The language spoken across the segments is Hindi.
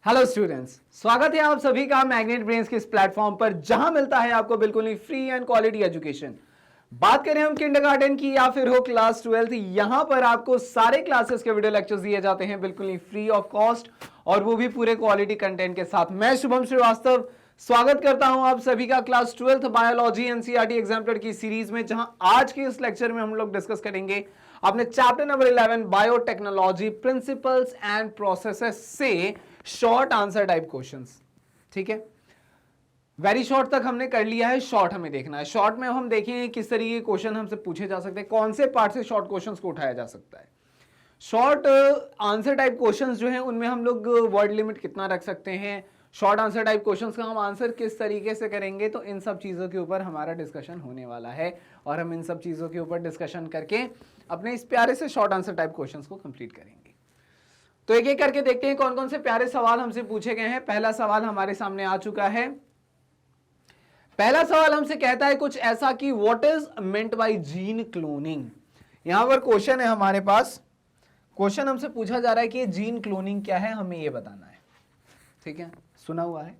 हेलो स्टूडेंट्स, स्वागत है आप सभी का मैग्नेट ब्रेन्स के इस प्लेटफॉर्म पर जहां मिलता है आपको बिल्कुल ही फ्री एंड क्वालिटी एजुकेशन। बात करें हम किंडरगार्टन की या फिर हो क्लास 12, यहां पर आपको सारे क्लासेस के वीडियो लेक्चर्स दिए जाते हैं बिल्कुल ही फ्री ऑफ कॉस्ट और वो भी पूरे क्वालिटी कंटेंट के साथ। मैं शुभम श्रीवास्तव स्वागत करता हूं आप सभी का क्लास 12 बायोलॉजी एनसीईआरटी एग्जाम्पलर की सीरीज में, जहां आज के इस लेक्चर में हम लोग डिस्कस करेंगे अपने chapter number 11 biotechnology principles and processes से शॉर्ट आंसर टाइप क्वेश्चंस। ठीक है, वेरी शॉर्ट तक हमने कर लिया है, शॉर्ट हमें देखना है। शॉर्ट में हम देखेंगे किस तरीके के क्वेश्चन हमसे पूछे जा सकते हैं, कौन से पार्ट से शॉर्ट क्वेश्चंस को उठाया जा सकता है। शॉर्ट आंसर टाइप क्वेश्चंस जो हैं उनमें हम लोग वर्ड लिमिट कितना रख सकते हैं, शॉर्ट आंसर टाइप क्वेश्चंस का हम आंसर किस तरीके से करेंगे, तो इन सब चीजों के ऊपर हमारा डिस्कशन होने वाला है और हम इन सब चीजों के ऊपर डिस्कशन करके अपने इस प्यारे से शॉर्ट आंसर टाइप क्वेश्चंस को कंप्लीट करेंगे। तो एक एक करके देखते हैं कौन कौन से प्यारे सवाल हमसे पूछे गए हैं। पहला सवाल हमारे सामने आ चुका है। पहला सवाल हमसे कहता है कुछ ऐसा कि what is meant by gene cloning. यहां पर क्वेश्चन है हमारे पास, क्वेश्चन हमसे पूछा जा रहा है कि ये जीन क्लोनिंग क्या है, हमें ये बताना है। ठीक है, सुना हुआ है।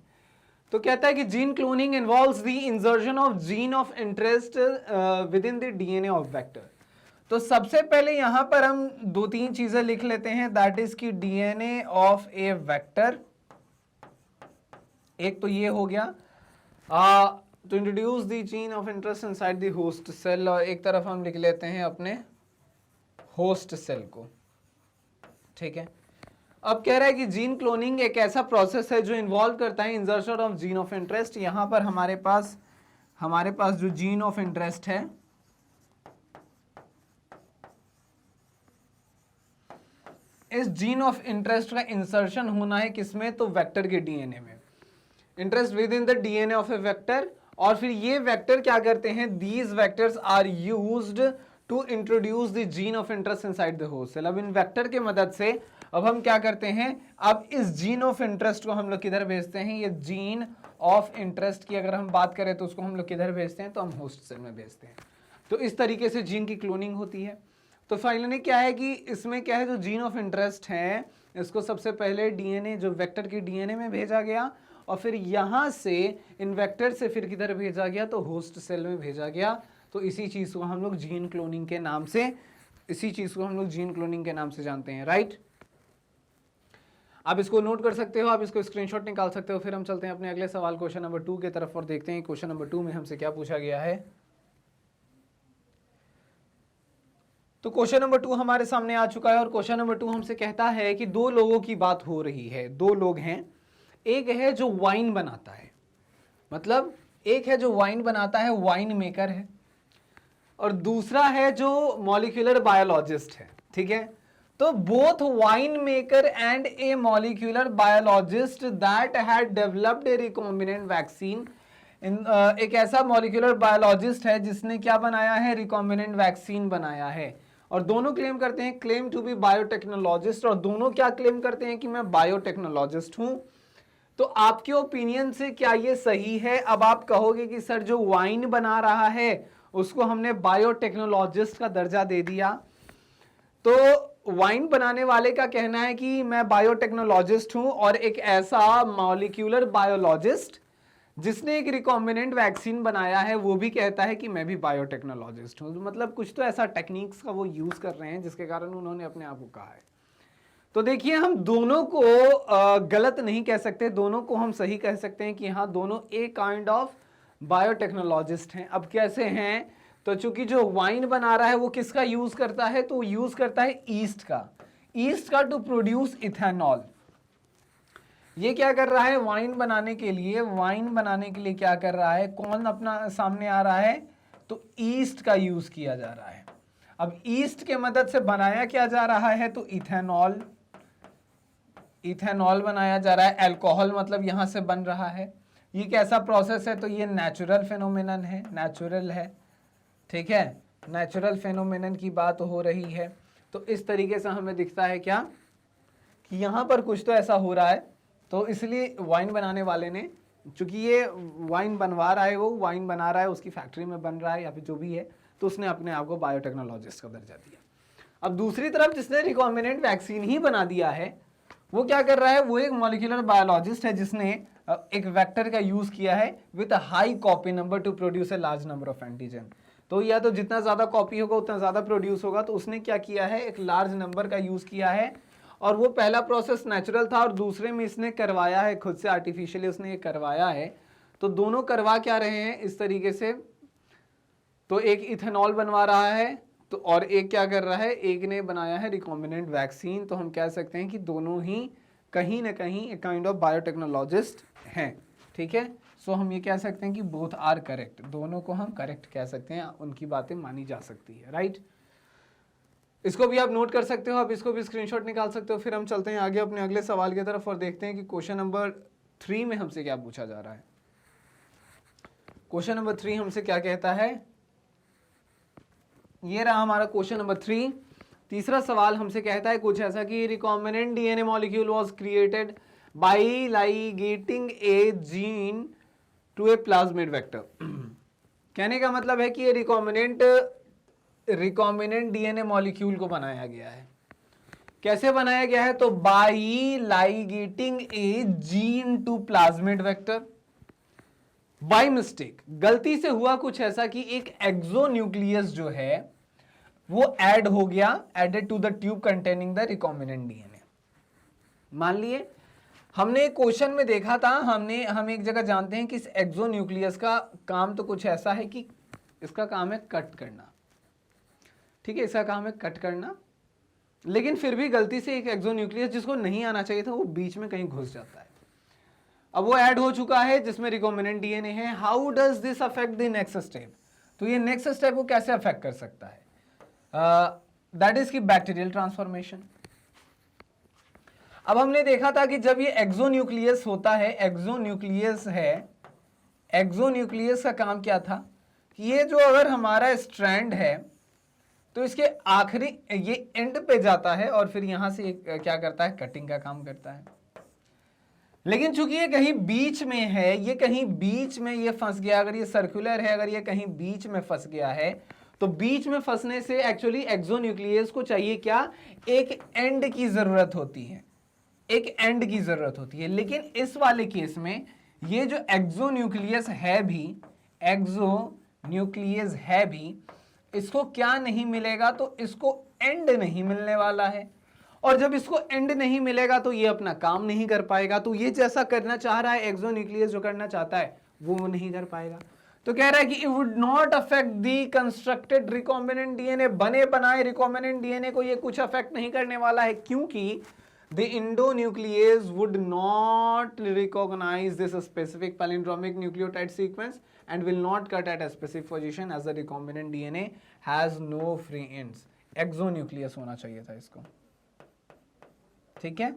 तो कहता है कि gene cloning involves the insertion of gene of interest with in the DNA of vector. तो सबसे पहले यहां पर हम दो तीन चीजें लिख लेते हैं, that is key DNA of a vector. एक तो ये हो गया to introduce the gene of interest inside the host cell, और एक तरफ हम लिख लेते हैं अपने होस्ट सेल को। ठीक है, अब कह रहा है कि जीन क्लोनिंग एक ऐसा प्रोसेस है जो इन्वॉल्व करता है insertion of gene of interest. यहां पर हमारे पास जो जीन ऑफ इंटरेस्ट है, इस जीन ऑफ इंटरेस्ट का इंसर्शन होना है किसमें, तो वेक्टर के डीएनए में। Interest with in the DNA of a vector, और फिर ये वेक्टर क्या करते हैं, these vectors are used to introduce the gene of interest inside the host cell. अब इन वेक्टर की मदद से अब हम क्या करते हैं, अब इस जीन ऑफ इंटरेस्ट को हम लोग किधर भेजते हैं, ये जीन ऑफ इंटरेस्ट की अगर हम बात करें तो उसको हम लोग किधर भेजते हैं, तो हम होस्ट सेल में भेजते हैं। तो इस तरीके से जीन की क्लोनिंग होती है। तो फाइनली क्या है कि इसमें क्या है, जो जीन ऑफ इंटरेस्ट है इसको सबसे पहले डीएनए जो वेक्टर की डीएनए में भेजा गया, और फिर यहां से इन वेक्टर से फिर किधर भेजा गया, तो होस्ट सेल में भेजा गया। तो इसी चीज को हम लोग जीन क्लोनिंग के नाम से जानते हैं, राइट। आप इसको नोट कर सकते हो, आप इसको स्क्रीनशॉट निकाल सकते हो। फिर हम चलते हैं अपने अगले सवाल क्वेश्चन नंबर 2 की तरफ और देखते हैं क्वेश्चन नंबर 2 में हमसे क्या पूछा गया है। तो क्वेश्चन नंबर 2 हमारे सामने आ चुका है और क्वेश्चन नंबर 2 हमसे कहता है कि दो लोगों की बात हो रही है, दो लोग हैं। एक है जो वाइन बनाता है, मतलब एक है जो वाइन बनाता है, वाइन मेकर है, और दूसरा है जो मॉलिक्यूलर बायोलॉजिस्ट है। ठीक है, तो both wine maker and A molecular biologist that had developed A recombinant vaccine. एक ऐसा मॉलिक्यूलर बायोलॉजिस्ट है जिसने क्या बनाया है, रिकॉम्बिनेंट वैक्सीन बनाया है, और दोनों क्लेम करते हैं, क्लेम टू बी बायोटेक्नोलॉजिस्ट, और दोनों क्या क्लेम करते हैं कि मैं बायोटेक्नोलॉजिस्ट हूं। तो आपके ओपिनियन से क्या ये सही है? अब आप कहोगे कि सर जो वाइन बना रहा है उसको हमने बायोटेक्नोलॉजिस्ट का दर्जा दे दिया। तो वाइन बनाने वाले का कहना है कि मैं बायोटेक्नोलॉजिस्ट हूं, और एक ऐसा मॉलिक्यूलर बायोलॉजिस्ट जिसने एक रिकॉम्बिनेंट वैक्सीन बनाया है वो भी कहता है कि मैं भी बायोटेक्नोलॉजिस्ट हूं। मतलब कुछ तो ऐसा टेक्निक्स का वो यूज कर रहे हैं जिसके कारण उन्होंने अपने आप को कहा है। तो देखिए, हम दोनों को गलत नहीं कह सकते, दोनों को हम सही कह सकते हैं कि हाँ दोनों एक काइंड ऑफ बायोटेक्नोलॉजिस्ट हैं। अब कैसे हैं, तो चूंकि जो वाइन बना रहा है वो किसका यूज करता है, तो यूज करता है ईस्ट का टू प्रोड्यूस इथेनॉल। ये क्या कर रहा है, वाइन बनाने के लिए क्या कर रहा है, कौन अपना सामने आ रहा है, तो ईस्ट का यूज किया जा रहा है। अब ईस्ट के मदद से बनाया क्या जा रहा है, तो इथेनॉल बनाया जा रहा है। अल्कोहल मतलब यहां से बन रहा है। ये कैसा प्रोसेस है, तो ये नेचुरल फेनोमेनन है, नेचुरल है। ठीक है, नेचुरल फेनोमेनन की बात हो रही है। तो इस तरीके से हमें दिखता है क्या कि यहां पर कुछ तो ऐसा हो रहा है। तो इसलिए वाइन बनाने वाले ने, चूंकि ये वाइन बनवा रहा है, वो वाइन बना रहा है, उसकी फैक्ट्री में बन रहा है या फिर जो भी है, तो उसने अपने आप को बायोटेक्नोलॉजिस्ट का दर्जा दिया। अब दूसरी तरफ जिसने रिकॉम्बिनेंट वैक्सीन ही बना दिया है वो क्या कर रहा है, वो एक मॉलिक्यूलर बायोलॉजिस्ट है जिसने एक वेक्टर का यूज किया है with a high copy number two produce a large number of antigen. तो या तो जितना ज्यादा कॉपी होगा उतना ज्यादा प्रोड्यूस होगा, तो उसने क्या किया है, एक लार्ज नंबर का यूज किया है। और वो पहला प्रोसेस नेचुरल था और दूसरे में इसने करवाया है खुद से, आर्टिफिशियली उसने ये करवाया है। तो दोनों करवा क्या रहे हैं इस तरीके से, तो एक इथेनॉल बनवा रहा है तो और एक क्या कर रहा है, एक ने बनाया है रिकॉम्बिनेंट वैक्सीन। तो हम कह सकते हैं कि दोनों ही कहीं ना कहीं एक काइंड ऑफ बायोटेक्नोलॉजिस्ट हैं, ठीक है। सो हम ये कह सकते हैं कि बोथ आर करेक्ट, दोनों को हम करेक्ट कह सकते हैं, उनकी बातें मानी जा सकती है, राइट। इसको भी आप नोट कर सकते हो, आप इसको भी स्क्रीनशॉट निकाल सकते हो। फिर हम चलते हैं आगे अपने अगले सवाल की तरफ और देखते हैं कि क्वेश्चन नंबर 3 में हमसे क्या पूछा जा रहा है। क्वेश्चन नंबर 3 हमसे क्या कहता है, ये रहा हमारा क्वेश्चन नंबर 3। तीसरा सवाल हमसे कहता है कुछ ऐसा कि recombinant DNA molecule was created by ligating a gene to a plasmid vector. कहने का मतलब है कि ये रिकॉम्बिनेंट डीएनए मॉलिक्यूल को बनाया गया है। कैसे बनाया गया है, तो by ligating a gene to plasmid vector. By mistake, गलती से हुआ कुछ ऐसा कि एक एक्सोन्यूक्लियस जो है वो ऐड हो गया, added to the tube containing the recombinant DNA. मान लिए हमने क्वेश्चन में देखा था, हम एक जगह जानते हैं कि इस एक्सोन्यूक्लियस का काम तो कुछ ऐसा है कि इसका काम है कट करना, ठीक है, इसका काम है कट करना। लेकिन फिर भी गलती से एक एक्सोन्यूक्लियस जिसको नहीं आना चाहिए था वो बीच में कहीं घुस जाता है। अब वो ऐड हो चुका है जिसमें रिकॉम्बिनेंट डीएनए है। How does this affect the next step, तो ये नेक्स्ट स्टेप को कैसे अफेक्ट कर सकता है, दैट इज की बैक्टीरियल ट्रांसफॉर्मेशन। अब हमने देखा था कि जब ये एक्सोन्यूक्लियस होता है, एक्सोन्यूक्लियस का काम क्या था कि ये जो अगर हमारा स्ट्रैंड है तो इसके आखिरी ये एंड पे जाता है और फिर यहां से क्या करता है, कटिंग का काम करता है। लेकिन चूंकि ये कहीं बीच में है, ये कहीं बीच में ये फंस गया, अगर ये सर्कुलर है, अगर ये कहीं बीच में फंस गया है, तो बीच में फंसने से एक्चुअली एक्सोन्यूक्लियस को चाहिए क्या, एक एंड की जरूरत होती है, एक एंड की जरूरत होती है। लेकिन इस वाले केस में ये जो एक्सोन्यूक्लियस है भी इसको क्या नहीं मिलेगा, तो इसको एंड नहीं मिलने वाला है। और जब इसको एंड नहीं मिलेगा तो ये अपना काम नहीं कर पाएगा। तो ये जैसा करना चाह रहा है एक्सोन्यूक्लियस, जो करना चाहता है वो नहीं कर पाएगा। तो कह रहा है कि it would not affect the constructed recombinant DNA, बने बनाए रिकॉम्बिनेंट डीएनए को ये कुछ अफेक्ट नहीं करने वाला है, क्योंकि the endonuclease would not recognize this specific palindromic nucleotide sequence and will not cut at a specific position as the recombinant DNA has no free ends. Exonucleus होना चाहिए था इसको, ठीक है।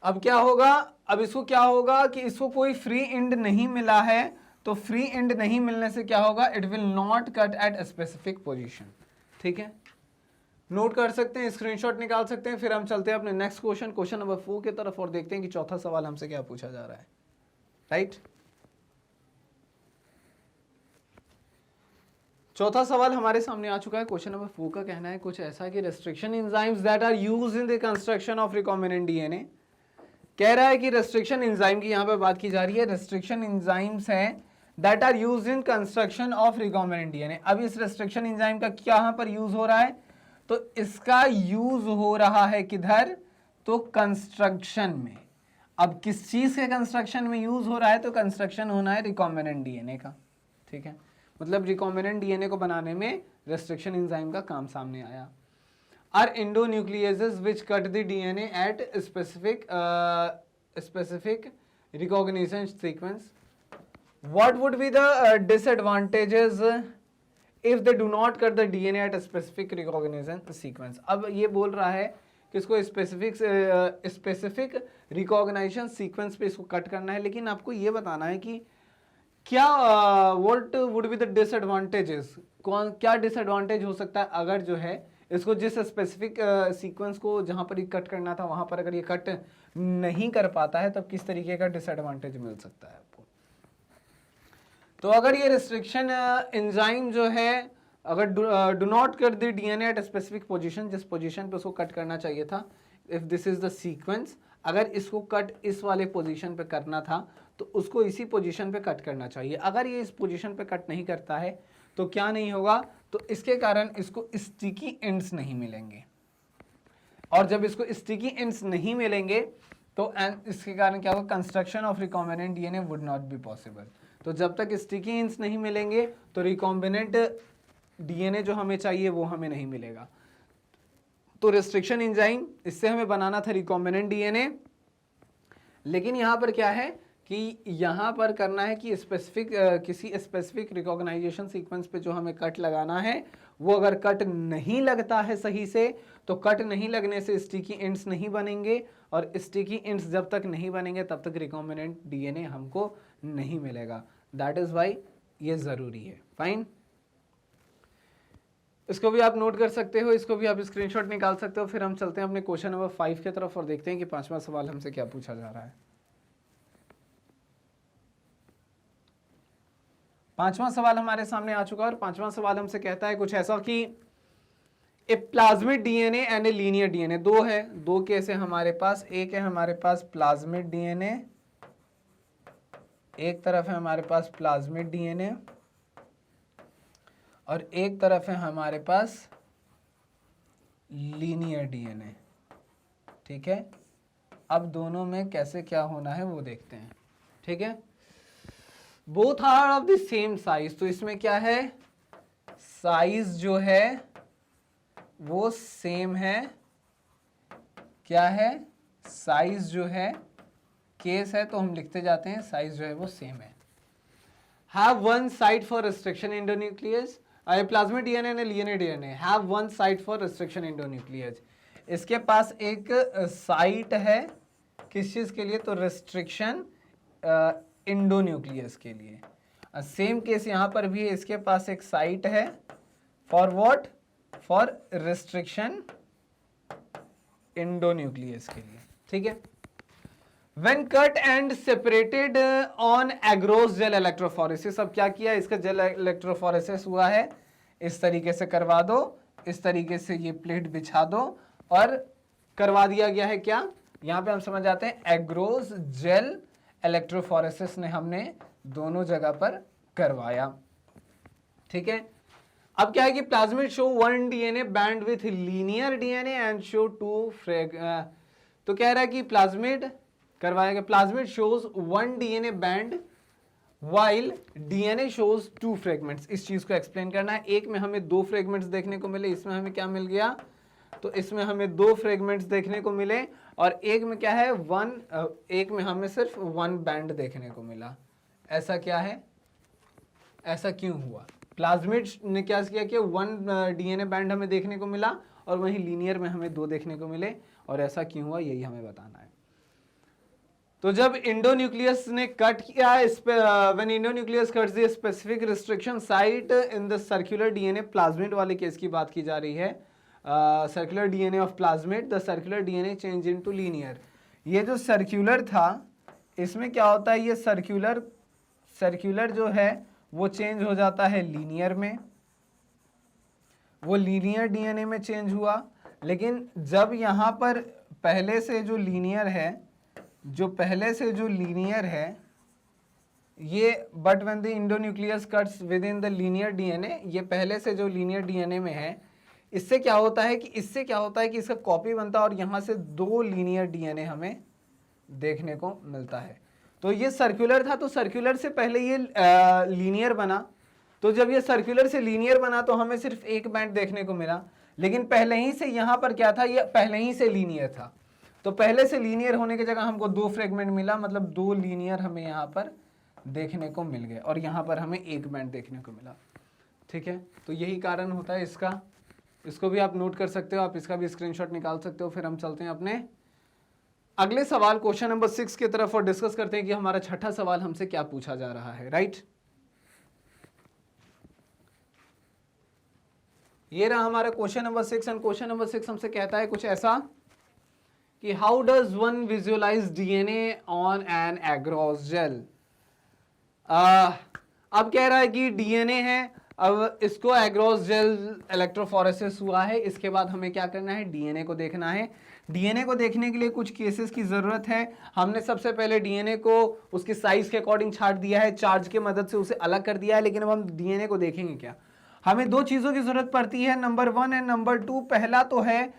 अब क्या होगा, अब इसको क्या होगा कि इसको कोई फ्री एंड नहीं मिला है, तो फ्री एंड नहीं मिलने से क्या होगा, it will not cut at a specific position, ठीक है। नोट कर सकते हैं, स्क्रीनशॉट निकाल सकते हैं। फिर हम चलते हैं अपने नेक्स्ट क्वेश्चन नंबर 4 की तरफ और देखते हैं कि चौथा सवाल हमसे क्या पूछा जा रहा है, राइट। चौथा सवाल हमारे सामने आ चुका है। क्वेश्चन नंबर 4 का कहना है कुछ ऐसा कि restriction enzymes that are used in the construction of recombinant DNA. कह रहा है कि रेस्ट्रिक्शन एंजाइम की यहां पे बात की जा रही है। रेस्ट्रिक्शन एंजाइम्स हैं that are used in construction of recombinant DNA. अब इस रेस्ट्रिक्शन एंजाइम का क्या यहां पर यूज हो रहा है, तो इसका यूज हो रहा है किधर, तो कंस्ट्रक्शन में। अब किस चीज के कंस्ट्रक्शन में यूज हो रहा है, तो कंस्ट्रक्शन होना है रिकॉम्बिनेंट डीएनए का, ठीक है। मतलब रिकॉम्बिनेंट डीएनए को बनाने में रेस्ट्रिक्शन एंजाइम का काम सामने आया। Are endonucleases which cut the DNA at specific recognition sequence. What would be the disadvantages if they do not cut the DNA at a specific recognition sequence। अब ये बोल रहा है कि इसको स्पेसिफिक रिकॉग्निशन सीक्वेंस पे इसको कट करना है, लेकिन आपको ये बताना है कि क्या what would be the disadvantages, क्या डिसएडवांटेज हो सकता है अगर जो है इसको जिस स्पेसिफिक सीक्वेंस को जहां पर ये कट करना था वहां पर अगर ये कट नहीं कर पाता है, तब किस तरीके का डिसएडवांटेज मिल सकता है आपको। तो अगर ये रिस्ट्रिक्शन एंजाइम जो है अगर do not cut the DNA at specific position, जिस पोजीशन पे उसको कट करना चाहिए था, if this is the sequence, अगर इसको कट इस वाले पोजीशन पे करना था तो उसको इसी पोजीशन पे कट करना चाहिए। अगर ये इस पोजीशन पे कट नहीं करता है तो क्या नहीं होगा, तो इसके कारण इसको स्टिकी एंड्स नहीं मिलेंगे, और जब इसको स्टिकी एंड्स नहीं मिलेंगे तो इसके कारण क्या होगा, construction of recombinant DNA would not be possible. तो जब तक स्टिकी एंड्स नहीं मिलेंगे तो रिकॉम्बिनेंट डीएनए जो हमें चाहिए वो हमें नहीं मिलेगा। तो रेस्ट्रिक्शन एंजाइम, इससे हमें बनाना था रिकॉम्बिनेंट डीएनए, लेकिन यहां पर क्या है कि यहाँ पर करना है कि स्पेसिफिक किसी स्पेसिफिक रिकॉग्नाइजेशन सीक्वेंस पे जो हमें कट लगाना है वो अगर कट नहीं लगता है सही से, तो कट नहीं लगने से स्टिकी एंड्स नहीं बनेंगे, और स्टिकी एंड्स जब तक नहीं बनेंगे तब तक रिकॉम्बिनेंट डीएनए हमको नहीं मिलेगा। दैट इज वाई ये ज़रूरी है। फाइन, इसको भी आप नोट कर सकते हो, इसको भी आप स्क्रीनशॉट निकाल सकते हो। फिर हम चलते हैं अपने क्वेश्चन नंबर 5 की तरफ और देखते हैं कि 5वां सवाल हमसे क्या पूछा जा रहा है। 5वां सवाल हमारे सामने आ चुका है और 5वां सवाल हमसे कहता है कुछ ऐसा कि a plasmid DNA and a linear DNA, दो है, दो केस है हमारे पास। एक है हमारे पास प्लाज्मिड डीएनए, एक तरफ है हमारे पास प्लाज्मिड डीएनए, और एक तरफ है हमारे पास लीनियर डीएनए। ठीक है, अब दोनों में कैसे क्या होना है वो देखते हैं। ठीक है, both are of the same size, तो इसमें क्या है, साइज जो है वो सेम है। क्या है, साइज जो है, केस है तो हम लिखते जाते हैं, साइज जो है वो सेम है। Have one site for restriction endonuclease, plasmid DNA and linear DNA have one site for restriction endonuclease. इसके पास एक साइट है किस चीज के लिए, तो रिस्ट्रिक्शन एंडोन्यूक्लियस के लिए। सेम केस यहां पर भी है, इसके पास एक साइट है for what, for restriction endonuclease के लिए। ठीक है, When cut and separated on agarose gel electrophoresis, अब क्या किया, इसका जेल इलेक्ट्रोफोरेसिस हुआ है, इस तरीके से करवा दो, इस तरीके से ये प्लेट बिछा दो और करवा दिया गया है। क्या, यहाँ पे हम समझ जाते हैं एग्रोज जेल इलेक्ट्रोफोरेसिस ने हमने दोनों जगह पर करवाया। ठीक है, अब क्या है कि plasmid show one DNA band with linear DNA and show two frag, तो कह रहा है कि प्लाज्मिड करवाएगा, plasmid shows one DNA band while DNA shows two fragments. इस चीज को एक्सप्लेन करना है। एक में हमें दो फ्रेगमेंट्स देखने को मिले, इसमें हमें क्या मिल गया, तो इसमें हमें दो फ्रेगमेंट्स देखने को मिले, और एक में क्या है एक में हमें सिर्फ वन बैंड देखने को मिला। ऐसा क्या है, ऐसा क्यों हुआ, प्लाज्मिड ने क्या किया कि वन डीएनए बैंड हमें देखने को मिला और वहीं लीनियर में हमें दो देखने को मिले, और ऐसा क्यों हुआ यही हमें बताना है। तो जब एंडोन्यूक्लियस ने कट किया, when endonuclease cuts the specific restriction site in the circular DNA, plasmid वाले केस की बात की जा रही है, circular DNA of plasmid, the circular DNA change into linear. ये जो सर्कुलर था इसमें क्या होता है, ये सर्कुलर जो है वो चेंज हो जाता है लीनियर में, वो लीनियर डीएनए में चेंज हुआ। लेकिन जब यहाँ पर पहले से जो लीनियर है, ये but when the endonuclease cuts with in the linear DNA, ये पहले से जो लीनियर डीएनए में है, इससे क्या होता है कि इसका कॉपी बनता है और यहाँ से दो लीनियर डीएनए हमें देखने को मिलता है। तो ये सर्कुलर था, तो सर्कुलर से पहले ये लीनियर बना, तो जब ये सर्कुलर से लीनियर बना तो हमें सिर्फ एक बैंड देखने को मिला, लेकिन पहले ही से यहाँ पर क्या था, ये पहले ही से लीनियर था, तो पहले से लीनियर होने की जगह हमको दो फ्रेगमेंट मिला, मतलब दो लीनियर हमें यहाँ पर देखने को मिल गए, और यहाँ पर हमें एक बैंड देखने को मिला। ठीक है, तो यही कारण होता है इसका, इसको भी आप नोट कर सकते हो, आप इसका भी स्क्रीनशॉट निकाल सकते हो। फिर हम चलते हैं अपने अगले सवाल क्वेश्चन नंबर 6 की तरफ और डिस्कस करते हैं कि हमारा छठा सवाल हमसे क्या पूछा जा रहा है। राइट, ये रहा हमारा question number 6, and question number 6 हमसे कहता है कुछ ऐसा कि how does one visualize DNA on an agarose gel. अब कह रहा है कि डीएनए है, अब इसको एग्रोस जेल इलेक्ट्रोफोरेसिस हुआ है, इसके बाद हमें क्या करना है, डीएनए को देखना है। डीएनए को देखने के लिए कुछ केसेस की जरूरत है। हमने सबसे पहले डीएनए को उसके साइज के अकॉर्डिंग छांट दिया है, चार्ज की मदद से उसे अलग कर दिया है, लेकिन अब हम डीएनए को देखेंगे क्या। हमें दो चीजों की जरूरत पड़ती है, नंबर 1 एंड नंबर 2। पहला तो है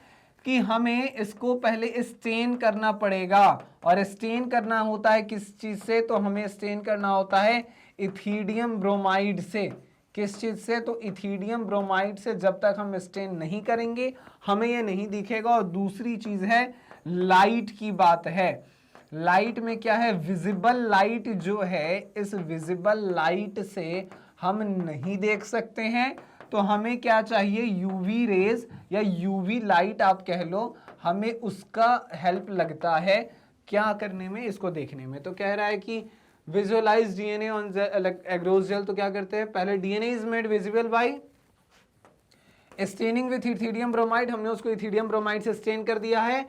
कि हमें इसको पहले स्टेन करना पड़ेगा, और स्टेन करना होता है किस चीज से, तो हमें स्टेन करना होता है इथिडियम ब्रोमाइड से। किस चीज से, तो इथिडियम ब्रोमाइड से। जब तक हम स्टेन नहीं करेंगे हमें ये नहीं दिखेगा। और दूसरी चीज है लाइट की बात है। लाइट में क्या है, विजिबल लाइट जो है, इस विजिबल लाइट से हम नहीं देख सकते हैं, तो हमें क्या चाहिए, यूवी रेज या यूवी लाइट आप कह लो, हमें उसका हेल्प लगता है क्या करने में, इसको देखने में। तो कह रहा है कि visualize DNA on agarose gel, तो क्या करते हैं, पहले DNA is made visible by staining with ethidium bromide, हमने उसको इथिडियम ब्रोमाइड से स्टेन कर दिया है,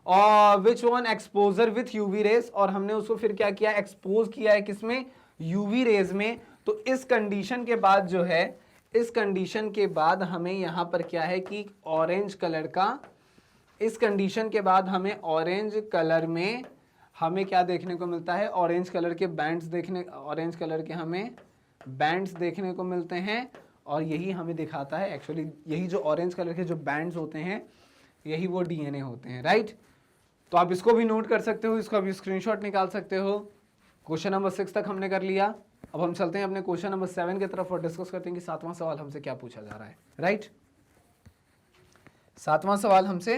और which one exposure with UV rays, और हमने उसको फिर क्या किया, एक्सपोज किया है किसमें, यूवी रेज में। तो इस कंडीशन के बाद जो है, इस कंडीशन के बाद हमें यहां पर क्या है कि ऑरेंज कलर का, इस कंडीशन के बाद हमें ऑरेंज कलर में हमें क्या देखने को मिलता है, ऑरेंज कलर के बैंड्स ऑरेंज कलर के हमें बैंड्स देखने को मिलते हैं, और यही हमें दिखाता है एक्चुअली, यही जो ऑरेंज कलर के जो बैंड्स होते हैं यही वो डीएनए होते हैं, राइट। तो आप इसको भी नोट कर सकते हो, इसको अभी स्क्रीनशॉट निकाल सकते हो। क्वेश्चन नंबर 6 तक हमने कर लिया। अब हम चलते हैं अपने क्वेश्चन नंबर 7 की तरफ और डिस्कस करते हैं कि 7वां सवाल हमसे क्या पूछा जा रहा है, राइट। 7वां सवाल हमसे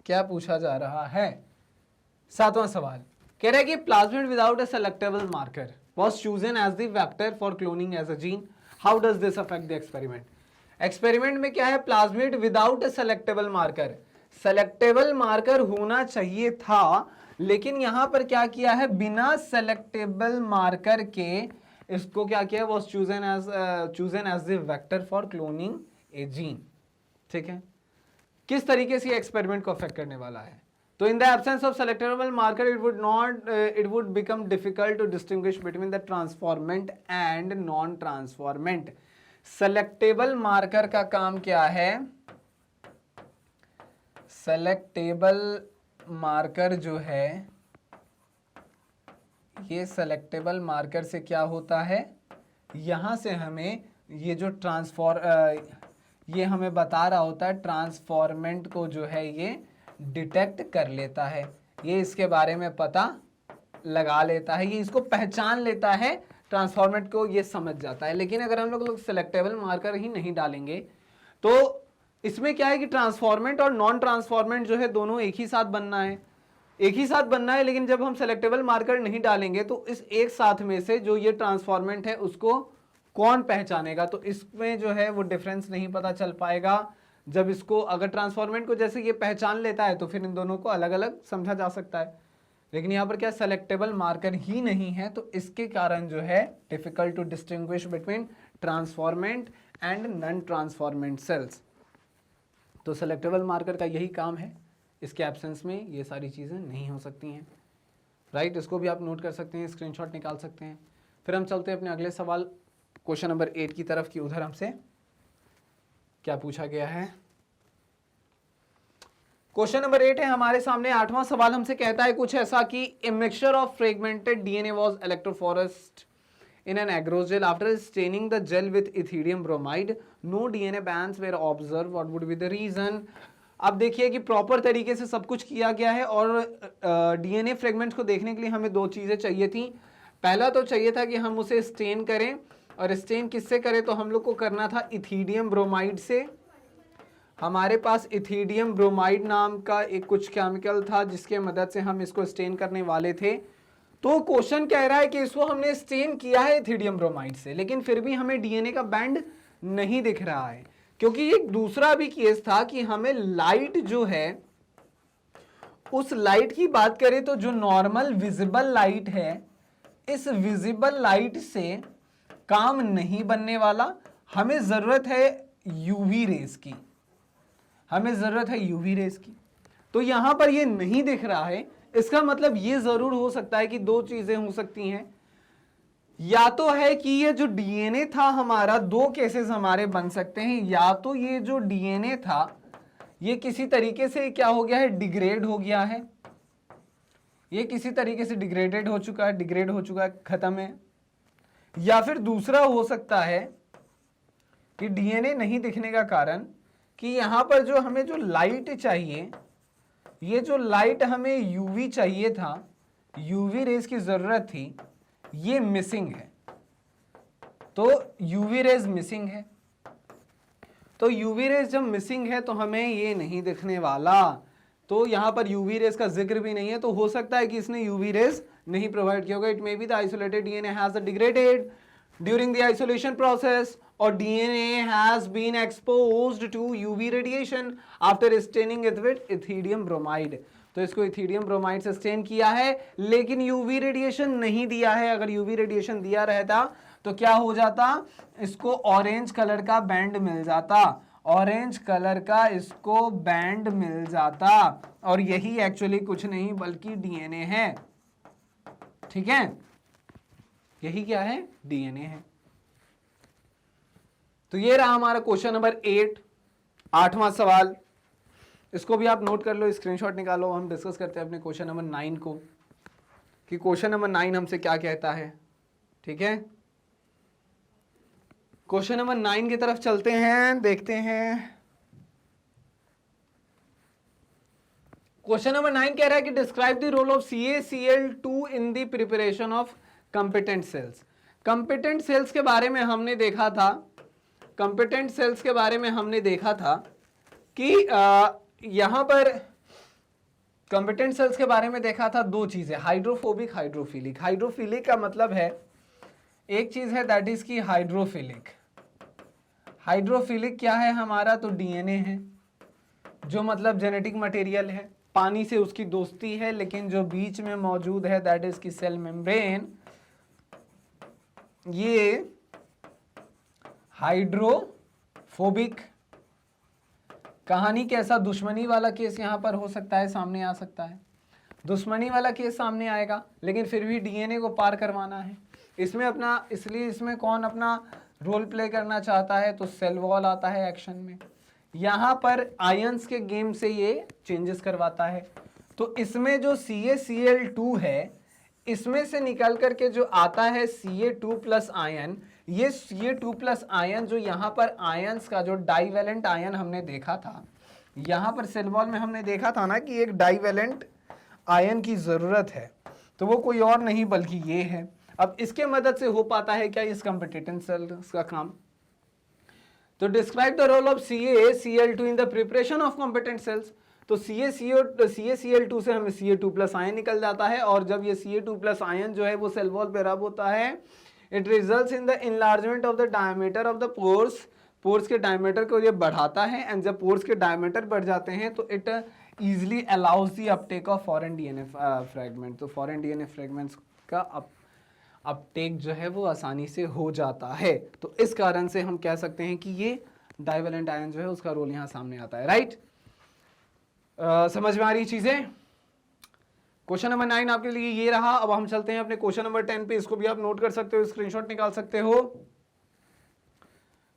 क्या पूछा जा रहा है। 7वां सवाल कह रहा है कि plasmid without a selectable marker was chosen as the vector for cloning as a gene. How does this affect the experiment? Experiment में क्या है, plasmid without a selectable marker, selectable marker होना चाहिए था, लेकिन यहां पर क्या किया है, बिना सेलेक्टेबल मार्कर के इसको क्या किया, was chosen as the vector for cloning a gene। ठीक है, किस तरीके से एक्सपेरिमेंट को अफेक्ट करने वाला है। तो in the absence of selectable marker it would become difficult to distinguish between the transformant and non transformant. Selectable marker का काम क्या है, सेलेक्टेबल मार्कर जो है, ये सेलेक्टेबल मार्कर से क्या होता है, यहां से हमें ये जो ये हमें बता रहा होता है ट्रांसफॉर्मेंट को जो है ये डिटेक्ट कर लेता है, ये इसके बारे में पता लगा लेता है, ये इसको पहचान लेता है, ट्रांसफॉर्मेंट को ये समझ जाता है। लेकिन अगर हम लोग सेलेक्टेबल मार्कर ही नहीं डालेंगे तो इसमें क्या है कि ट्रांसफॉर्मेंट और नॉन ट्रांसफॉर्मेंट जो है दोनों एक ही साथ बनना है, एक ही साथ बनना है। लेकिन जब हम सेलेक्टेबल मार्कर नहीं डालेंगे तो इस एक साथ में से जो ये ट्रांसफॉर्मेंट है उसको कौन पहचानेगा, तो इसमें जो है वो डिफरेंस नहीं पता चल पाएगा। जब इसको अगर ट्रांसफॉर्मेंट को जैसे ये पहचान लेता है तो फिर इन दोनों को अलग अलग समझा जा सकता है, लेकिन यहाँ पर क्या सेलेक्टेबल मार्कर ही नहीं है, तो इसके कारण जो है difficult to distinguish between transformant and non transformant cells. तो सेलेक्टेबल मार्कर का यही काम है, इसके एब्सेंस में ये सारी चीज़ें नहीं हो सकती हैं, राइट। इसको भी आप नोट कर सकते हैं, स्क्रीनशॉट निकाल सकते हैं। फिर हम चलते हैं अपने अगले सवाल क्वेश्चन नंबर 8 की तरफ कि उधर हमसे क्या पूछा गया है। क्वेश्चन नंबर 8 है हमारे सामने। 8वां सवाल हमसे कहता है कुछ ऐसा कि a mixture of fragmented DNA was electrophoresed in an agarose gel. After staining the gel with ethidium bromide, no DNA bands were observed. What would be the reason? अब देखिए कि प्रॉपर तरीके से सब कुछ किया गया है और डीएनए फ्रेगमेंट्स को देखने के लिए हमें दो चीज़ें चाहिए थी। पहला तो चाहिए था कि हम उसे स्टेन करें, और स्टेन किससे करें, तो हम लोग को करना था इथिडियम ब्रोमाइड से। हमारे पास इथिडियम ब्रोमाइड नाम का एक कुछ केमिकल था जिसके मदद से हम इसको स्टेन करने वाले थे। तो क्वेश्चन कह रहा है कि इसको हमने स्टेन किया है इथिडियम ब्रोमाइड से, लेकिन फिर भी हमें डीएनए का बैंड नहीं दिख रहा है, क्योंकि एक दूसरा भी केस था कि हमें लाइट जो है, उस लाइट की बात करें तो जो नॉर्मल विजिबल लाइट है, इस विजिबल लाइट से काम नहीं बनने वाला, हमें जरूरत है यूवी रेज की, हमें जरूरत है यूवी रेज की। तो यहां पर ये नहीं दिख रहा है, इसका मतलब ये जरूर हो सकता है कि दो चीजें हो सकती हैं। या तो है कि ये जो डीएनए था हमारा, दो केसेस हमारे बन सकते हैं, या तो ये जो डीएनए था ये किसी तरीके से क्या हो गया है, डिग्रेड हो गया है, ये किसी तरीके से डिग्रेडेड हो चुका है, डिग्रेड हो चुका है, खत्म है। या फिर दूसरा हो सकता है कि डीएनए नहीं दिखने का कारण कि यहां पर जो हमें जो लाइट चाहिए, ये जो लाइट हमें यूवी चाहिए था, यूवी रेज की जरूरत थी, ये मिसिंग है। तो यूवी रेज मिसिंग है, तो यूवी रेज जब मिसिंग है तो हमें ये नहीं दिखने वाला। तो यहां पर यूवी रेज का जिक्र भी नहीं है, तो हो सकता है कि इसने यूवी रेज नहीं प्रोवाइड किया होगा। It may be the isolated DNA has degraded during the isolation process, or DNA has been exposed to UV radiation after staining it with ethidium bromide। तो इसको इथीडियम ब्रोमाइड से स्टेन किया है, लेकिन यूवी रेडिएशन नहीं दिया है। अगर यूवी रेडिएशन दिया रहता तो क्या हो जाता, इसको ऑरेंज कलर का बैंड मिल जाता, ऑरेंज कलर का इसको बैंड मिल जाता, और यही एक्चुअली कुछ नहीं बल्कि डीएनए है। ठीक है, यही क्या है, डीएनए है। तो ये रहा हमारा क्वेश्चन नंबर 8, 8वां सवाल। इसको भी आप नोट कर लो, स्क्रीनशॉट निकालो। हम डिस्कस करते हैं अपने क्वेश्चन नंबर 9 को, कि क्वेश्चन नंबर 9 हमसे क्या कहता है। ठीक है, क्वेश्चन नंबर 9 की तरफ चलते हैं, देखते हैं। क्वेश्चन नंबर 9 कह रहा है कि describe the role of CaCl2 in the preparation of competent cells. Competent cells के बारे में हमने देखा था, कंपिटेंट सेल्स के बारे में हमने देखा था कि यहां पर कंपिटेंट सेल्स के बारे में देखा था दो चीजें, हाइड्रोफोबिक, हाइड्रोफिलिक। हाइड्रोफिलिक का मतलब है, एक चीज है दैट इज की हाइड्रोफिलिक। हाइड्रोफिलिक क्या है हमारा, तो डीएनए है, जो मतलब जेनेटिक मटेरियल है, पानी से उसकी दोस्ती है, लेकिन जो बीच में मौजूद है दैट इज की सेल मेम्ब्रेन, ये हाइड्रोफोबिक। कहानी कैसा, दुश्मनी वाला केस यहां पर हो सकता है, सामने आ सकता है, दुश्मनी वाला केस सामने आएगा, लेकिन फिर भी डीएनए को पार करवाना है इसमें अपना, इसलिए इसमें कौन अपना रोल प्ले करना चाहता है, तो सेल वॉल आता है एक्शन में। यहां पर आयंस के गेम से ये चेंजेस करवाता है। तो इसमें जो CaCl2 है, इसमें से निकल करके जो आता है Ca2+ आयन, ये Ca2+ आयन जो यहाँ पर आयंस का जो डाइवेलेंट आयन हमने देखा था, यहाँ पर सेल वॉल में हमने देखा था ना कि एक डाइवेलेंट आयन की जरूरत है, तो वो कोई और नहीं बल्कि ये है। अब इसके मदद से हो पाता है क्या इस कंपिटेंट सेल्स का काम। तो describe the role of CaCl2 in the preparation of competent cells. तो CaCl2 से हमें Ca2+ आयन निकल जाता है, और जब ये Ca2+ आयन जो है वो सेल वॉल पे रब होता है, it results in the enlargement of the diameter of the pores. Pores के डायमीटर को ये बढ़ाता है, एंड जब पोर्स के डायमीटर बढ़ जाते हैं तो it easily allows the Uptake of foreign DNA fragment. तो फॉरेन डीएनए फ्रेगमेंट्स का अपटेक जो है वो आसानी से हो जाता है। तो इस कारण से हम कह सकते हैं कि ये डाइवेलेंट आयन जो है उसका रोल यहाँ सामने आता है। राइट, समझ में आ रही चीजें। क्वेश्चन नंबर 9 आपके लिए ये रहा। अब हम चलते हैं अपने क्वेश्चन नंबर 10 पे, इसको भी आप नोट कर सकते हो, स्क्रीनशॉट निकाल सकते हो।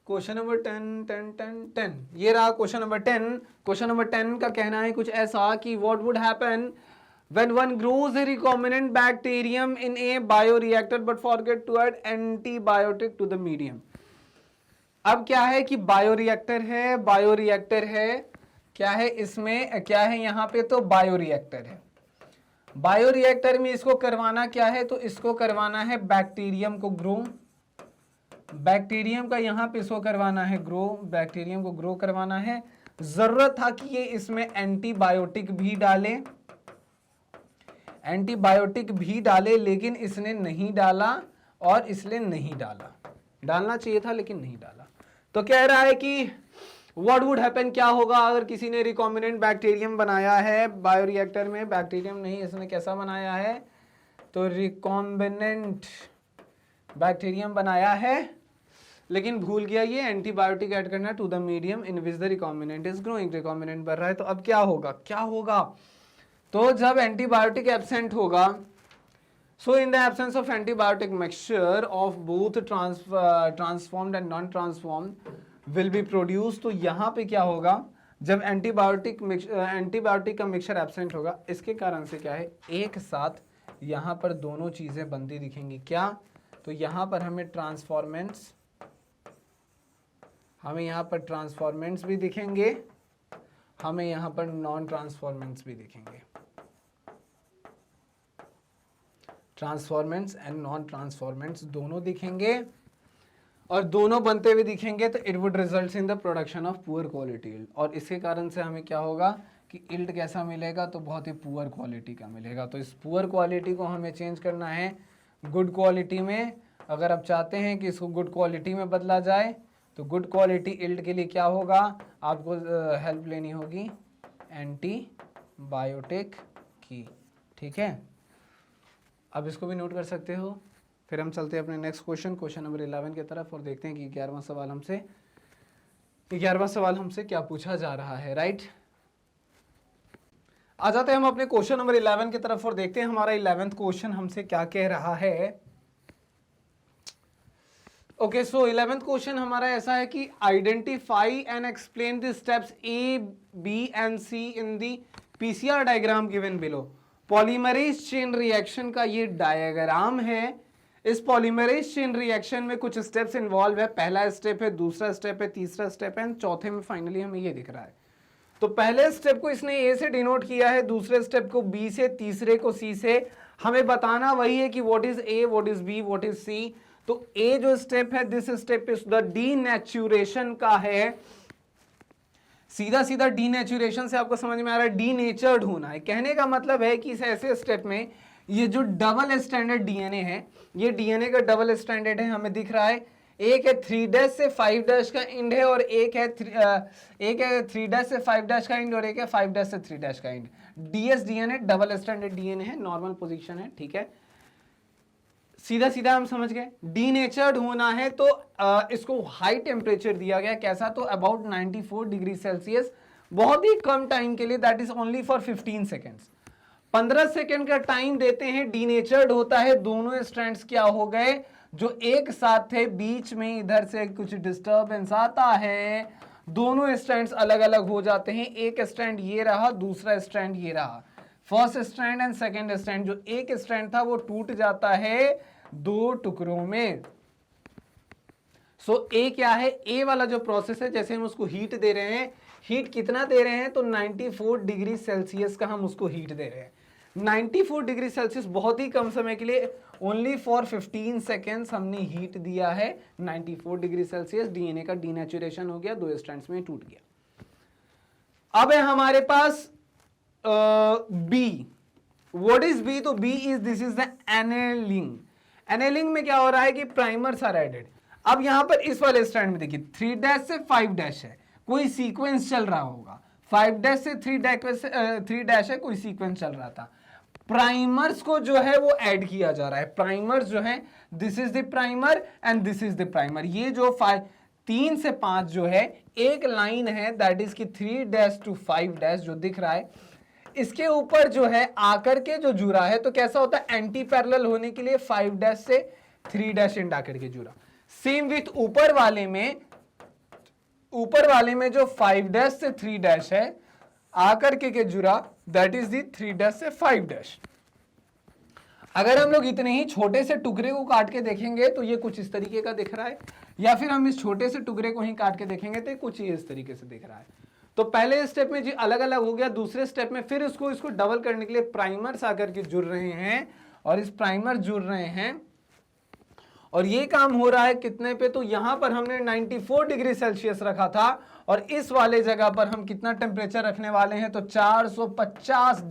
क्वेश्चन नंबर 10 ये रहा क्वेश्चन नंबर 10। क्वेश्चन नंबर 10 का कहना है कुछ ऐसा कि what would happen when one grows a recombinant bacterium in a bioreactor but forget to add antibiotic to the medium। अब क्या है कि बायोरिएक्टर है, बायोरिएक्टर है, क्या है इसमें, क्या है यहाँ पे, तो बायोरिएक्टर है। बायोरिएक्टर में इसको करवाना क्या है, तो इसको करवाना है बैक्टीरियम को ग्रो, बैक्टीरियम का यहाँ पे इसको करवाना है ग्रो, बैक्टीरियम को ग्रो करवाना है। जरूरत था कि ये इसमें एंटीबायोटिक भी डाले, एंटीबायोटिक भी डाले, लेकिन इसने नहीं डाला, और इसलिए नहीं डाला। डालना चाहिए था लेकिन नहीं डाला। तो कह रहा है कि व्हाट वुड हैपन, क्या होगा अगर किसी ने रिकॉम्बिनेंट बैक्टीरियम बनाया है बायोरिएक्टर में, बैक्टीरियम नहीं, इसने कैसा बनाया है, तो रिकॉम्बिनेंट बैक्टीरियम बनाया है, लेकिन भूल गया ये एंटीबायोटिक ऐड करना to the medium in which the recombinant is growing. Recombinant बढ़ रहा है, तो अब क्या होगा, क्या होगा, तो जब एंटीबायोटिक एब्सेंट होगा, so in the absence of antibiotic mixture of both transformed and non transformed will be produce. तो यहाँ पे क्या होगा, जब एंटीबायोटिक का मिक्सचर एब्सेंट होगा, इसके कारण से क्या है, एक साथ यहाँ पर दोनों चीज़ें बनती दिखेंगी। क्या? तो यहाँ पर हमें ट्रांसफॉर्मेंट्स भी दिखेंगे, हमें यहाँ पर नॉन ट्रांसफॉर्मेंट्स भी दिखेंगे। ट्रांसफॉर्मेंट्स एंड नॉन ट्रांसफॉर्मेंट्स दोनों दिखेंगे, और दोनों बनते हुए दिखेंगे तो it would result in the production of poor quality yield. और इसके कारण से हमें क्या होगा कि यील्ड कैसा मिलेगा, तो बहुत ही पुअर क्वालिटी का मिलेगा। तो इस पुअर क्वालिटी को हमें चेंज करना है गुड क्वालिटी में। अगर आप चाहते हैं कि इसको गुड क्वालिटी में बदला जाए, तो गुड क्वालिटी यील्ड के लिए क्या होगा, आपको हेल्प लेनी होगी एंटीबायोटिक की। ठीक है, अब इसको भी नोट कर सकते हो। फिर हम चलते हैं अपने नेक्स्ट क्वेश्चन नंबर 11 की तरफ, और देखते हैं कि 11वां सवाल हमसे क्या पूछा जा रहा है। राइट, आ जाते हैं हम अपने क्वेश्चन नंबर 11 की तरफ और देखते हैं हमारा 11th क्वेश्चन हमसे क्या कह रहा है। ओके, सो 11th क्वेश्चन हमारा ऐसा है कि identify and explain the steps A, B and C in the PCR diagram given below. Polymerase chain reaction का ये डायग्राम है। इस पॉलीमरेज चेन रिएक्शन में कुछ स्टेप्स इन्वॉल्व है। पहला स्टेप है, दूसरा स्टेप है, तीसरा स्टेप है, चौथे में फाइनली हमें ये दिख रहा है। तो पहले स्टेप को इसने ए से डिनोट किया है, दूसरे स्टेप को बी से, तीसरे को सी से। हमें बताना वही है कि what is A, what is B, what is C. तो ए जो स्टेप है, this step is the denaturation का है। सीधा सीधा डीनेचुरेशन से आपको समझ में आ रहा है डीनेचर्ड होना है। कहने का मतलब है कि इस ऐसे स्टेप में ये जो डबल स्टैंडर्ड डीएनए है, ये डीएनए का डबल स्टैंडर्ड है, हमें दिख रहा है। एक है 3' से 5' का एंड है, और एक है 3' से 5' का एंड, और एक है 5' से 3' का and. DS DNA double standard DNA है, नॉर्मल पोजीशन है। ठीक है, सीधा सीधा हम समझ गए। डीनेचर्ड होना है तो इसको हाई टेम्परेचर दिया गया, कैसा, तो अबाउट 94 डिग्री सेल्सियस, बहुत ही कम टाइम के लिए, that is only for 15 seconds. 15 second का टाइम देते हैं, डीनेचर्ड होता है। दोनों स्ट्रैंड्स क्या हो गए, जो एक साथ थे, बीच में इधर से कुछ डिस्टर्बेंस आता है, दोनों स्ट्रैंड्स अलग अलग हो जाते हैं। एक स्ट्रैंड ये रहा, दूसरा स्ट्रैंड ये रहा। First strand and second strand, जो एक स्ट्रैंड था वो टूट जाता है दो टुकड़ों में। सो ए क्या है, ए वाला जो प्रोसेस है, जैसे हम उसको हीट दे रहे हैं, हीट कितना दे रहे हैं, तो 94 डिग्री सेल्सियस का हम उसको हीट दे रहे हैं। 94 डिग्री सेल्सियस बहुत ही कम समय के लिए, ओनली फॉर 15 सेकेंड्स हमने हीट दिया है। 94 डिग्री सेल्सियस, डीएनए का डीनेचुरेशन हो गया, दो स्ट्रैंड्स में टूट गया। अब है हमारे पास बी। व्हाट इज बी, तो B is, this is the annealing. Annealing में क्या हो रहा है कि प्राइमर्स आर एडेड। अब यहां पर इस वाले स्ट्रैंड में देखिए 3' से 5' है, कोई सीक्वेंस चल रहा होगा। 5' से 3' है, कोई सीक्वेंस चल रहा था। प्राइमर्स को जो है वो ऐड किया जा रहा है। प्राइमर्स जो है, this is the primer and this is the primer. ये जो 3 से 5 जो है, एक लाइन है, दैट इज की 3' to 5' जो दिख रहा है, इसके ऊपर जो है आकर के जो जुड़ा है, तो कैसा होता है, एंटी पैरेलल होने के लिए 5' से 3' एंड आकर के जुड़ा। सेम विथ ऊपर वाले में जो 5' से 3' है, आकर के जुड़ा, दैट इज दी 3' से 5'। अगर हम लोग इतने ही छोटे से टुकड़े को काट के देखेंगे तो ये कुछ इस तरीके का दिख रहा है, या फिर हम इस छोटे से टुकड़े को ही काट के देखेंगे तो कुछ इस तरीके से दिख रहा है। तो पहले स्टेप में जी अलग अलग हो गया, दूसरे स्टेप में फिर इसको डबल करने के लिए प्राइमर्स आकर के जुड़ रहे हैं, और इस प्राइमर जुड़ रहे हैं, और ये काम हो रहा है कितने पे, तो यहां पर हमने 94 डिग्री सेल्सियस रखा था, और इस वाले जगह पर हम कितना टेम्परेचर रखने वाले हैं, तो 450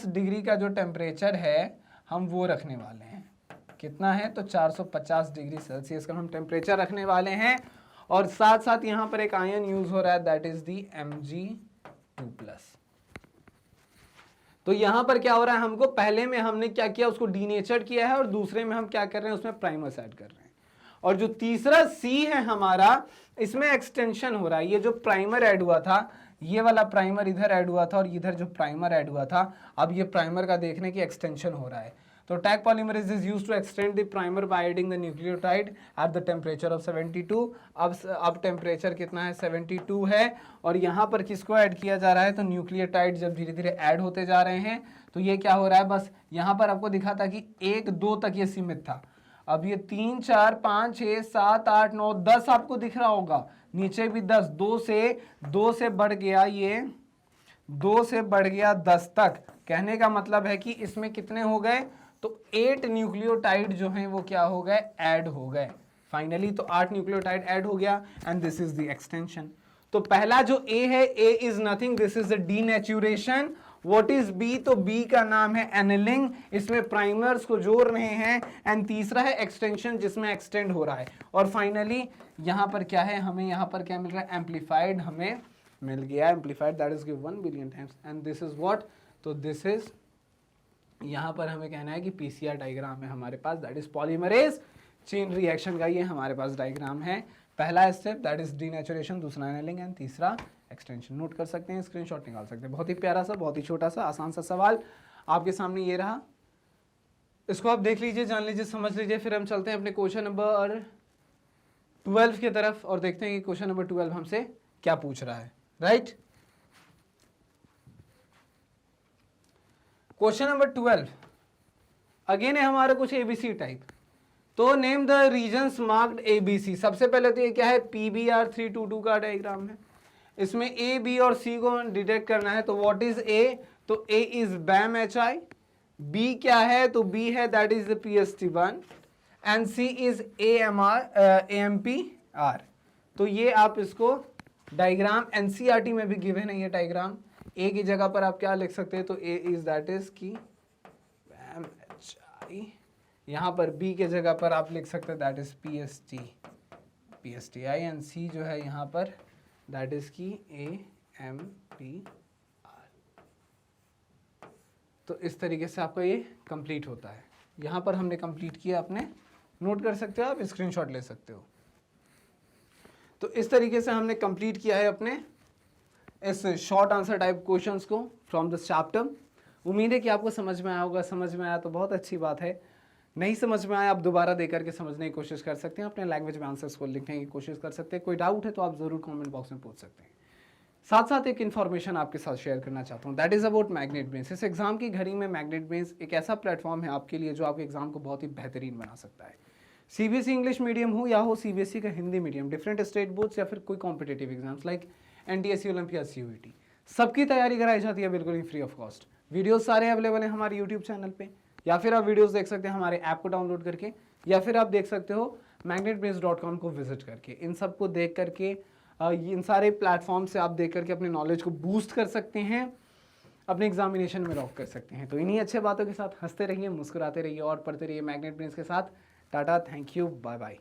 डिग्री का जो टेम्परेचर है हम वो रखने वाले हैं। कितना है, तो 450 डिग्री सेल्सियस का हम टेम्परेचर रखने वाले हैं, और साथ साथ यहां पर एक आयन यूज हो रहा है, दैट इज दी Mg2+। तो यहां पर क्या हो रहा है, हमको पहले में हमने क्या किया, उसको डीनेचर्ड किया है, और दूसरे में हम क्या कर रहे हैं, उसमें प्राइमर्स ऐड कर रहे हैं। और जो तीसरा सी है हमारा, इसमें एक्सटेंशन हो रहा है। ये जो प्राइमर ऐड हुआ था, ये वाला प्राइमर इधर ऐड हुआ था, और इधर जो प्राइमर ऐड हुआ था, अब ये प्राइमर का देखने की एक्सटेंशन हो रहा है। तो Taq polymerase is used to extend the primer by adding the nucleotide at the temperature of 72। अब टेम्परेचर कितना है, 72 है, और यहाँ पर किसको ऐड किया जा रहा है, तो न्यूक्लियोटाइड जब धीरे धीरे ऐड होते जा रहे हैं तो ये क्या हो रहा है, बस यहाँ पर आपको दिखा था कि 1 2 तक ये सीमित था, अब ये 3 4 5 6 7 8 9 10 आपको दिख रहा होगा, नीचे भी 10, 2 से बढ़ गया, ये 2 से बढ़ गया 10 तक। कहने का मतलब है कि इसमें कितने हो गए, तो 8 न्यूक्लियोटाइड जो हैं वो क्या हो गए, ऐड हो गए फाइनली। तो 8 न्यूक्लियोटाइड ऐड हो गया and this is the extension. तो पहला जो A है, A is nothing, this is the denaturation. What is B, तो B का नाम है एनिलिंग, इसमें प्राइमर्स को जोड़ रहे हैं, एंड तीसरा है एक्सटेंशन जिसमें एक्सटेंड हो रहा है, और फाइनली यहाँ पर क्या है, हमें यहाँ पर क्या मिल रहा है, एम्पलीफाइड हमें मिल गया, amplified that is give 1 billion times, and this is what, तो दिस इज, यहाँ पर हमें कहना है कि PCR डायग्राम है हमारे पास, that is polymerase chain reaction का ये हमारे पास डायग्राम है। पहला स्टेप दैट इज डीनेचुरेशन, दूसरा एनिलिंग एंड तीसरा एक्सटेंशन। नोट कर सकते हैं, स्क्रीनशॉट निकाल सकते हैं। बहुत ही प्यारा सा, बहुत ही छोटा सा, आसान सा सवाल आपके सामने ये रहा, इसको आप देख लीजिए, जान लीजिए, समझ लीजिए। फिर हम चलते हैं अपने क्वेश्चन नंबर 12 की तरफ और देखते हैं कि क्वेश्चन नंबर 12 हमसे क्या पूछ रहा है, राइट। क्वेश्चन नंबर 12 अगेन है हमारा कुछ ABC टाइप। तो name the regions marked ABC। सबसे पहले तो ये क्या है, PBr 322 का डायग्राम है, इसमें A, B और C को डिटेक्ट करना है। तो व्हाट इज A, तो A is BAM HI, B क्या है, तो B है that is PST1 and C is AMPR। तो ये आप इसको डायग्राम NCERT में भी गिवन है ये डायग्राम। A की जगह पर आप क्या लिख सकते हैं, तो A इज दैट इज की BAM HI, यहाँ पर B के जगह पर आप लिख सकते हैं that is PSTI and C जो है यहाँ पर दैट इज की AMPR। तो इस तरीके से आपका ये कंप्लीट होता है। यहाँ पर हमने कंप्लीट किया, आपने नोट कर सकते हो, आप स्क्रीनशॉट ले सकते हो। तो इस तरीके से हमने कंप्लीट किया है अपने इस शॉर्ट आंसर टाइप क्वेश्चंस को फ्रॉम दिस चैप्टर। उम्मीद है कि आपको समझ में आया होगा, समझ में आया तो बहुत अच्छी बात है, नहीं समझ में आया आप दोबारा दे करके समझने की कोशिश कर सकते हैं, अपने लैंग्वेज में आंसर्स को लिखने की कोशिश कर सकते हैं। कोई डाउट है तो आप ज़रूर कमेंट बॉक्स में पूछ सकते हैं। साथ साथ एक इन्फॉर्मेशन आपके साथ शेयर करना चाहता हूँ, that is about magnet brains. इस एग्जाम की घड़ी में मैग्नेट ब्रेन्स एक ऐसा प्लेटफॉर्म है आपके लिए जो आपके एग्जाम को बहुत ही बेहतरीन बना सकता है। CBSE इंग्लिश मीडियम हो या हो CBSE का Hindi medium, different state boards या फिर कोई competitive exams like NTSC olympiad CUET, सबकी तैयारी कराई जाती है बिल्कुल ही फ्री ऑफ कॉस्ट। वीडियोस सारे अवेलेबल हैं हमारे यूट्यूब चैनल पे, या फिर आप वीडियोस देख सकते हैं हमारे ऐप को डाउनलोड करके, या फिर आप देख सकते हो magnetbrains.com को विजिट करके। इन सब को देख करके इन सारे प्लेटफॉर्म से आप देख करके अपने नॉलेज को बूस्ट कर सकते हैं, अपने एग्जामिनेशन में रॉक कर सकते हैं। तो इन्हीं अच्छे बातों के साथ हंसते रहिए, मुस्कुराते रहिए और पढ़ते रहिए मैग्नेट ब्रेन्स के साथ। Tata, thank you, bye bye.